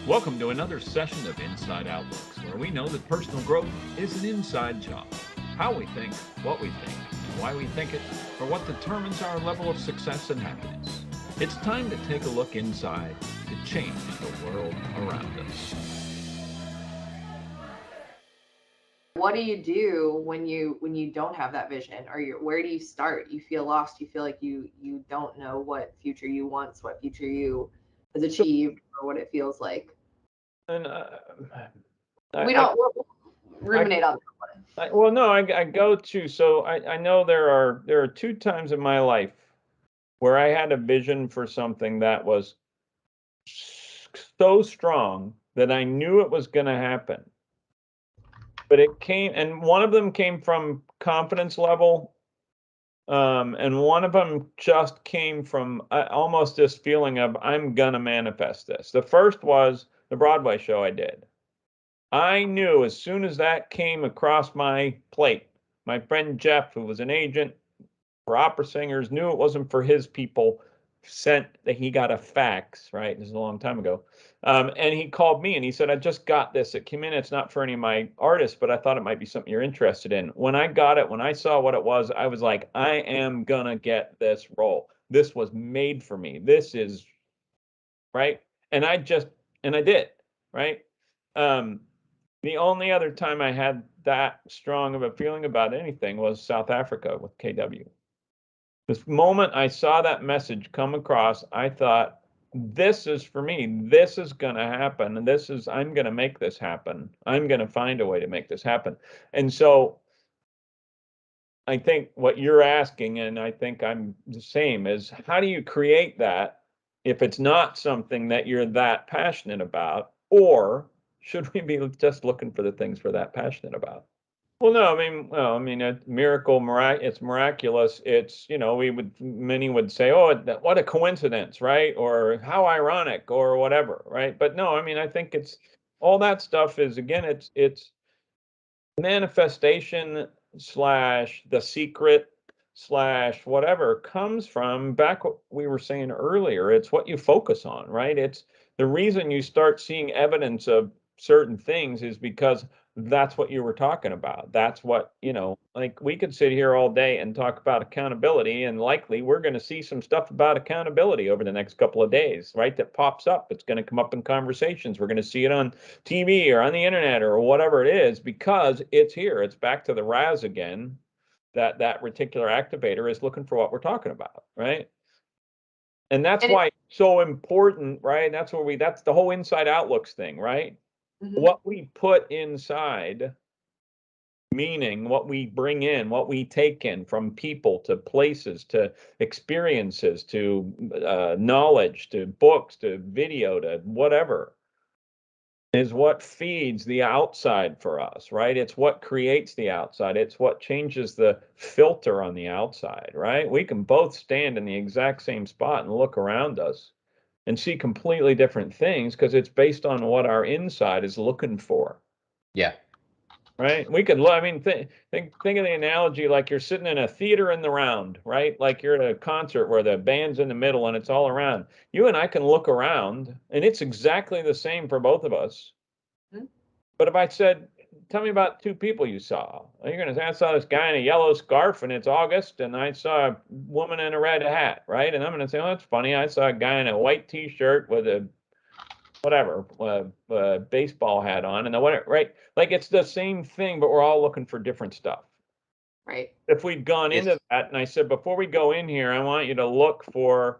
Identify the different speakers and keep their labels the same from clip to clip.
Speaker 1: Welcome to another session of Inside Outlooks, where we know that personal growth is an inside job. How we think, what we think, why we think it, or what determines our level of success and happiness. It's time to take a look inside to change the world around us.
Speaker 2: What do you do when you don't have that vision, or where do you start? You feel lost. You feel like you don't know what future you want, what future you has achieved, or what it feels like.
Speaker 1: And
Speaker 2: We don't we'll ruminate on that one.
Speaker 1: I go to, so I know there are two times in my life where I had a vision for something that was so strong that I knew it was going to happen. But it came, and one of them came from confidence level, and one of them just came from almost this feeling of I'm gonna manifest this. The first was the Broadway show I did. I knew as soon as that came across my plate, my friend Jeff, who was an agent for opera singers, knew it wasn't for his people, sent that he got a fax, right? This is a long time ago. And he called me and he said, I just got this. It came in. It's not for any of my artists, but I thought it might be something you're interested in. When I got it, when I saw what it was, I was like, I am going to get this role. This was made for me. This is right. And I did, right? The only other time I had that strong of a feeling about anything was South Africa with KW. This moment I saw that message come across, I thought, this is for me. This is going to happen. And I'm going to make this happen. I'm going to find a way to make this happen. And so I think what you're asking, and I think I'm the same, is how do you create that if it's not something that you're that passionate about? Or should we be just looking for the things we're that passionate about? Well, no, a miracle, it's miraculous. It's, many would say, oh, what a coincidence, right? Or how ironic or whatever, right? But no, I think it's all that stuff is, again, it's manifestation slash the secret slash whatever comes from back what we were saying earlier. It's what you focus on, right? It's the reason you start seeing evidence of certain things is because that's what you were talking about. That's what, like we could sit here all day and talk about accountability, and likely we're going to see some stuff about accountability over the next couple of days, right? That pops up. It's going to come up in conversations. We're going to see it on TV or on the internet or whatever it is because it's here. It's back to the RAS again. That reticular activator is looking for what we're talking about, right? And that's why it's so important, right? That's the whole inside outlooks thing, right? Mm-hmm. What we put inside, meaning what we bring in, what we take in from people to places to experiences to knowledge to books to video to whatever, is what feeds the outside for us, right? It's what creates the outside. It's what changes the filter on the outside, right? We can both stand in the exact same spot and look around us and see completely different things because it's based on what our inside is looking for.
Speaker 3: Yeah.
Speaker 1: Right. We could look, think of the analogy like you're sitting in a theater in the round, right? Like you're at a concert where the band's in the middle and it's all around. You and I can look around and it's exactly the same for both of us. Mm-hmm. But if I said, tell me about two people you saw, you're going to say, I saw this guy in a yellow scarf and it's August, and I saw a woman in a red hat, right? And I'm going to say, oh, that's funny. I saw a guy in a white T-shirt with a baseball hat on and whatever, right? Like it's the same thing, but we're all looking for different stuff.
Speaker 2: Right.
Speaker 1: If we'd gone into that and I said, before we go in here, I want you to look for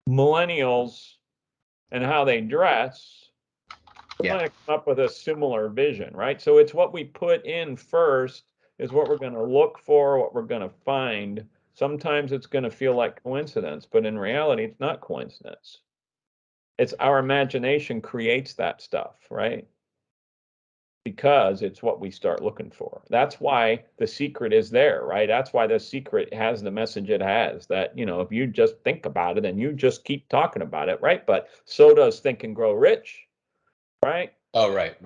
Speaker 1: millennials and how they dress, we're going to come up with a similar vision, right? So it's what we put in first is what we're going to look for, what we're going to find. Sometimes it's going to feel like coincidence, but in reality, it's not coincidence. It's our imagination creates that stuff, right? Because it's what we start looking for. That's why the secret is there, right? That's why the secret has the message it has that, if you just think about it and you just keep talking about it, right? But so does Think and Grow Rich, right?
Speaker 3: Oh, right.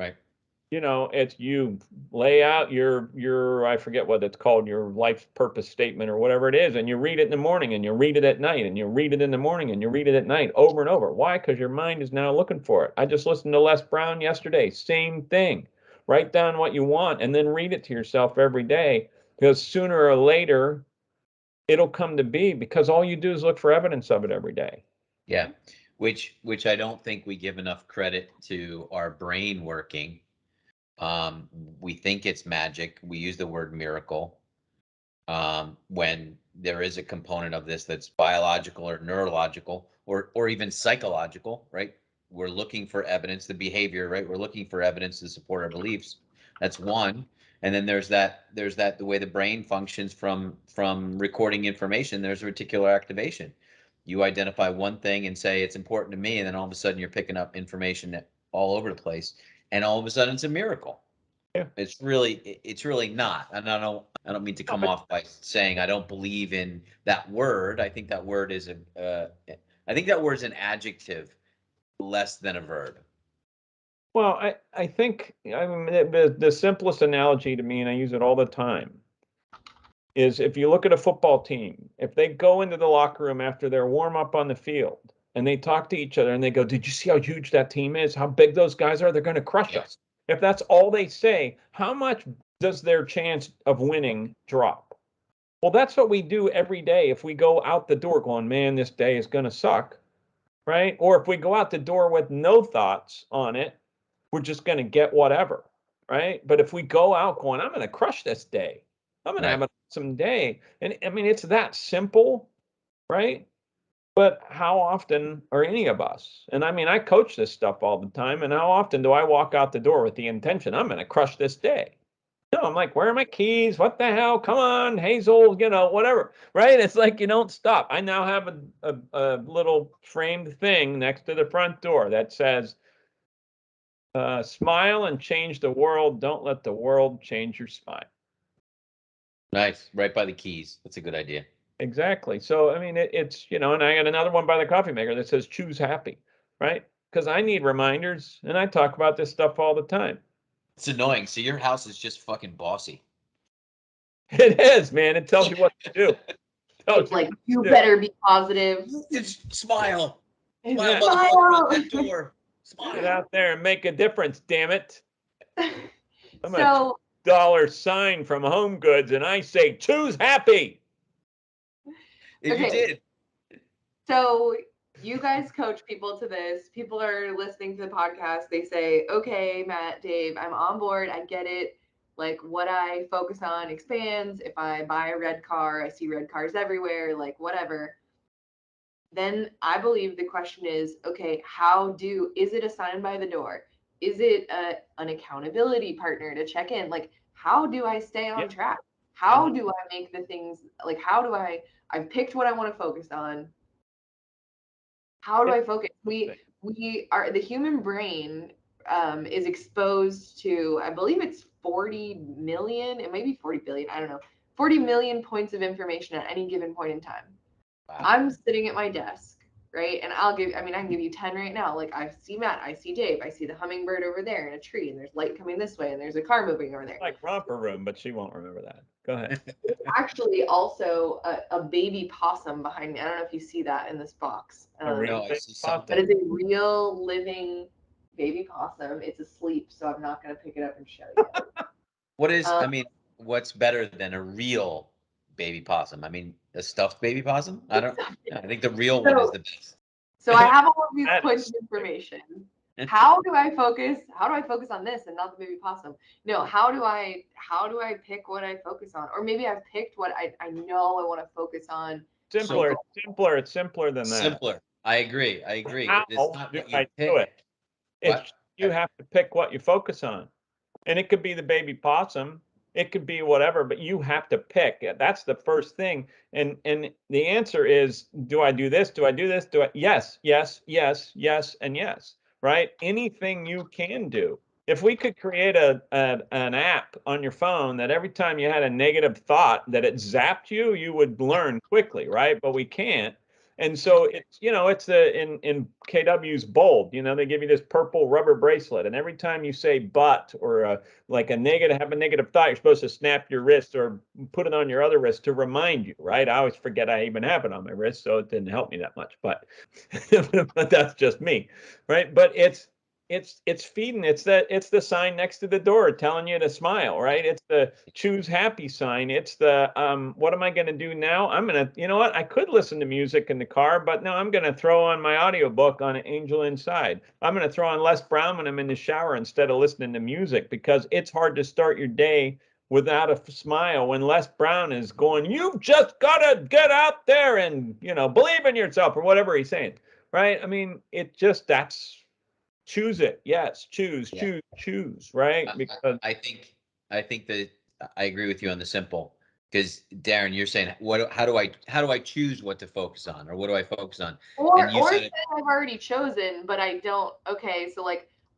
Speaker 1: it's you lay out your I forget what it's called, your life purpose statement or whatever it is, and you read it in the morning and you read it at night and you read it in the morning and you read it at night over and over. Why? Because your mind is now looking for it. I just listened to Les Brown yesterday. Same thing. Write down what you want and then read it to yourself every day, because sooner or later it'll come to be, because all you do is look for evidence of it every day.
Speaker 3: Yeah, which I don't think we give enough credit to our brain working. We think it's magic. We use the word miracle when there is a component of this that's biological or neurological or even psychological, right? We're looking for evidence, the behavior, right? We're looking for evidence to support our beliefs. That's one. And then there's that the way the brain functions from recording information. There's reticular activation. You identify one thing and say it's important to me, and then all of a sudden you're picking up information all over the place, and all of a sudden it's a miracle.
Speaker 1: Yeah.
Speaker 3: It's really not. And I don't mean to come off by saying I don't believe in that word. I think that word is an adjective less than a verb.
Speaker 1: Well, I think, I mean, the simplest analogy to me, and I use it all the time, is if you look at a football team, if they go into the locker room after their warm up on the field and they talk to each other and they go, "Did you see how huge that team is? How big those guys are? They're going to crush us." If that's all they say, how much does their chance of winning drop? Well, that's what we do every day. If we go out the door going, "Man, this day is going to suck," right? Or if we go out the door with no thoughts on it, we're just going to get whatever, right? But if we go out going, "I'm going to crush this day. I'm going to have an awesome day." And I mean, it's that simple, right? But how often are any of us? And I mean, I coach this stuff all the time. And how often do I walk out the door with the intention, "I'm going to crush this day"? No, I'm like, "Where are my keys? What the hell? Come on, Hazel, whatever." Right? It's like you don't stop. I now have a little framed thing next to the front door that says, "Smile and change the world. Don't let the world change your smile."
Speaker 3: Nice. Right by the keys. That's a good idea.
Speaker 1: Exactly. So, I mean, it's, and I got another one by the coffee maker that says "Choose happy," right? Because I need reminders and I talk about this stuff all the time.
Speaker 3: It's annoying. So your house is just fucking bossy.
Speaker 1: It is, man. It tells you what to do.
Speaker 2: It's like, you better be positive.
Speaker 3: Just smile.
Speaker 2: Smile.
Speaker 3: Motherfucker, at that door. Smile.
Speaker 1: Get out there and make a difference, damn it. I'm
Speaker 2: So,
Speaker 1: a $sign from Home Goods and I say, "Choose happy."
Speaker 3: If you did.
Speaker 2: So you guys coach people to this. People are listening to the podcast. They say, "Okay, Matt, Dave, I'm on board. I get it. Like, what I focus on expands. If I buy a red car, I see red cars everywhere, like whatever." Then I believe the question is, okay, is it a sign by the door? Is it an accountability partner to check in? Like, how do I stay on track? How do I make the things, like, I've picked what I want to focus on. How do I focus? We are, the human brain is exposed to, I believe it's 40 million, it may be 40 billion, I don't know, 40 million points of information at any given point in time. Wow. I'm sitting at my desk, right? And I can give you 10 right now. Like, I see Matt, I see Dave, I see the hummingbird over there in a tree, and there's light coming this way, and there's a car moving over there.
Speaker 1: Like romper room, but she won't remember that. Go ahead.
Speaker 2: Actually, also a baby possum behind me. I don't know if you see that in this box.
Speaker 3: I see something.
Speaker 2: But it's a real living baby possum. It's asleep, so I'm not going to pick it up and show you.
Speaker 3: What's better than a real baby possum? I mean, a stuffed baby possum? I think the real one is the best.
Speaker 2: So I have all of these points of information. How do I focus on this and not the baby possum? No, how do I pick what I focus on? Or maybe I've picked what I know I want to focus on.
Speaker 1: Simpler. It's simpler than that.
Speaker 3: Simpler. I agree.
Speaker 1: How
Speaker 3: it's not what you
Speaker 1: do it? It's you have to pick what you focus on. And it could be the baby possum. It could be whatever, but you have to pick. That's the first thing. And the answer is, do I do this? Do I do this? Yes, yes, yes, yes, and yes. Right? Anything you can do. If we could create an app on your phone that every time you had a negative thought that it zapped you, you would learn quickly, right? But we can't. And so it's, it's in KW's bold, they give you this purple rubber bracelet. And every time you say but, or have a negative thought, you're supposed to snap your wrist or put it on your other wrist to remind you, right? I always forget I even have it on my wrist, so it didn't help me that much, but that's just me, right? But it's feeding. It's the sign next to the door telling you to smile, right? It's the choose happy sign. It's the what am I going to do now? I'm going to, what? I could listen to music in the car, but no, I'm going to throw on my audiobook on Angel Inside. I'm going to throw on Les Brown when I'm in the shower instead of listening to music, because it's hard to start your day without a smile when Les Brown is going, you've just got to get out there and, believe in yourself, or whatever he's saying, right? I mean, that's choose it. Yes, choose, right? Because
Speaker 3: I think that I agree with you on the simple, because Daryn, you're saying how do I choose what to focus on, or what do I focus on?
Speaker 2: Or I've already chosen, but I don't. Okay, so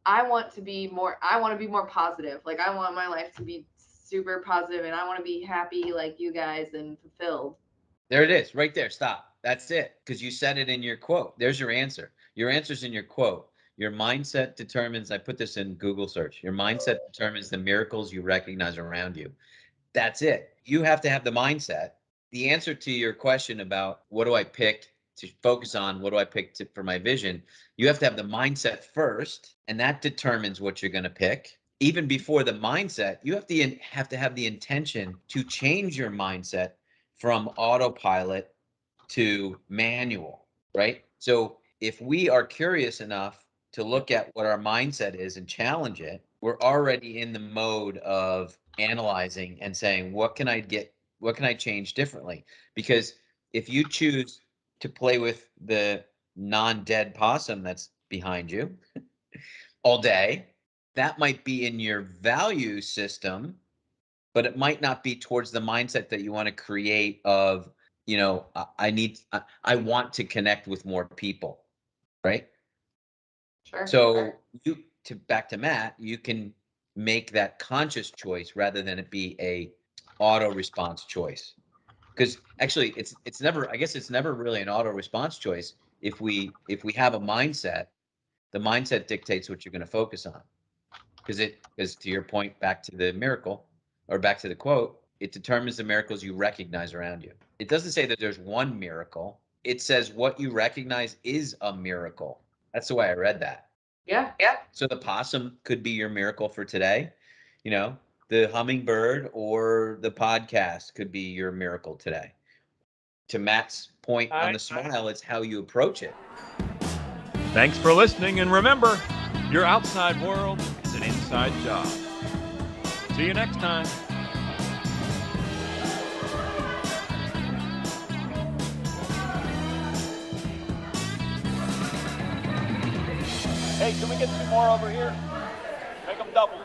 Speaker 2: I want to be more positive. I want my life to be super positive, and I want to be happy like you guys and fulfilled.
Speaker 3: There it is, right there. Stop. That's it, because you said it in your quote. There's your answer. Your answer's in your quote. Your mindset determines, I put this in Google search, your mindset determines the miracles you recognize around you. That's it. You have to have the mindset. The answer to your question about what do I pick to focus on, what do I pick for my vision, you have to have the mindset first, and that determines what you're going to pick. Even before the mindset, you have to have the intention to change your mindset from autopilot to manual, right? So if we are curious enough to look at what our mindset is and challenge it, we're already in the mode of analyzing and saying, what can I change differently? Because if you choose to play with the non-dead possum that's behind you all day, that might be in your value system, but it might not be towards the mindset that you want to create of, I want to connect with more people, right?
Speaker 2: Sure.
Speaker 3: So back to Matt, you can make that conscious choice rather than it be a auto response choice. Because actually it's never really an auto response choice. If we have a mindset, the mindset dictates what you're going to focus on. Because to your point, back to the miracle, or back to the quote, it determines the miracles you recognize around you. It doesn't say that there's one miracle. It says what you recognize is a miracle. That's the way I read that.
Speaker 2: Yeah.
Speaker 3: So the possum could be your miracle for today. The hummingbird or the podcast could be your miracle today. To Matt's point on the smile, it's how you approach it.
Speaker 1: Thanks for listening, and remember, your outside world is an inside job. See you next time. Hey, can we get 2 more over here? Make them double.